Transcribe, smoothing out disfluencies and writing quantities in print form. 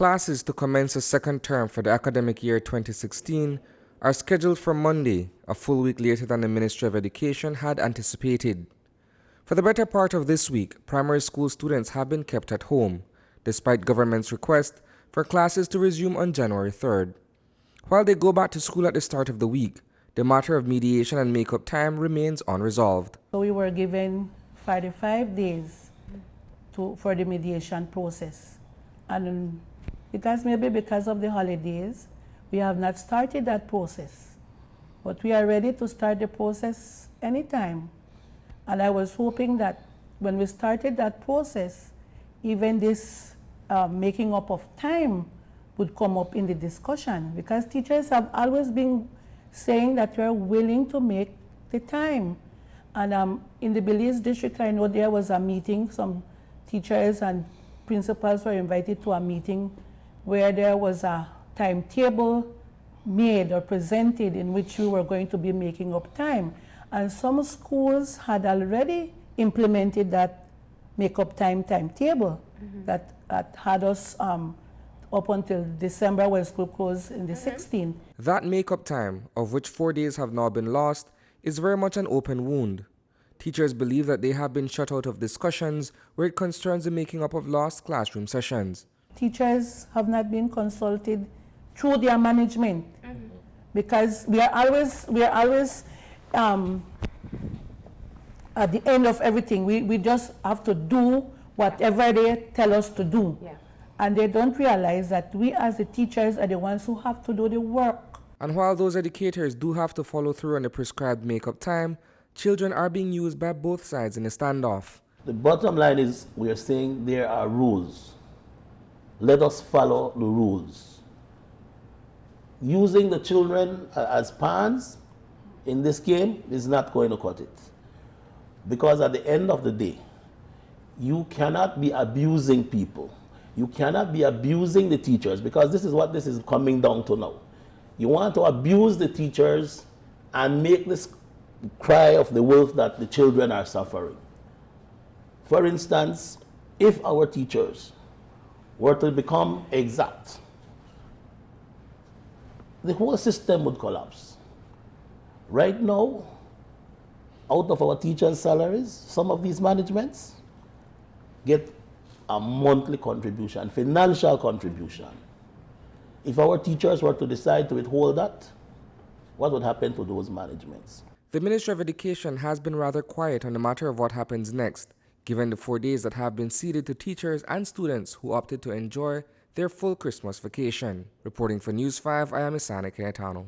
Classes to commence the second term for the academic year 2016 are scheduled for Monday, a full week later than the Ministry of Education had anticipated. For the better part of this week, primary school students have been kept at home, despite government's request for classes to resume on January 3rd. While they go back to school at the start of the week, the matter of mediation and make-up time remains unresolved. So we were given 45 days for the mediation process. And maybe because of the holidays, we have not started that process. But we are ready to start the process anytime. And I was hoping that when we started that process, even this making up of time would come up in the discussion, because teachers have always been saying that we're willing to make the time. And in the Belize district, I know there was a meeting, some teachers and principals were invited to a meeting where there was a timetable made or presented in which we were going to be making up time. And some schools had already implemented that make-up time timetable that had us up until December when school closed in the 16th. That make-up time, of which 4 days have now been lost, is very much an open wound. Teachers believe that they have been shut out of discussions where it concerns the making up of lost classroom sessions. Teachers have not been consulted through their management because we are always at the end of everything. We just have to do whatever they tell us to do. Yeah. And they don't realize that we as the teachers are the ones who have to do the work. And while those educators do have to follow through on the prescribed make-up time, children are being used by both sides in a standoff. The bottom line is we are saying there are rules. Let us follow the rules. Using the children as pawns in this game is not going to cut it. Because at the end of the day, you cannot be abusing people. You cannot be abusing the teachers, because this is what this is coming down to now. You want to abuse the teachers and make this cry of the wolf that the children are suffering. For instance, if our teachers were to become exact, the whole system would collapse. Right now, out of our teachers' salaries, some of these managements get a monthly contribution, financial contribution. If our teachers were to decide to withhold that, what would happen to those managements? The Ministry of Education has been rather quiet on the matter of what happens next, given the 4 days that have been ceded to teachers and students who opted to enjoy their full Christmas vacation. Reporting for News 5, I am Isani, Cayetano.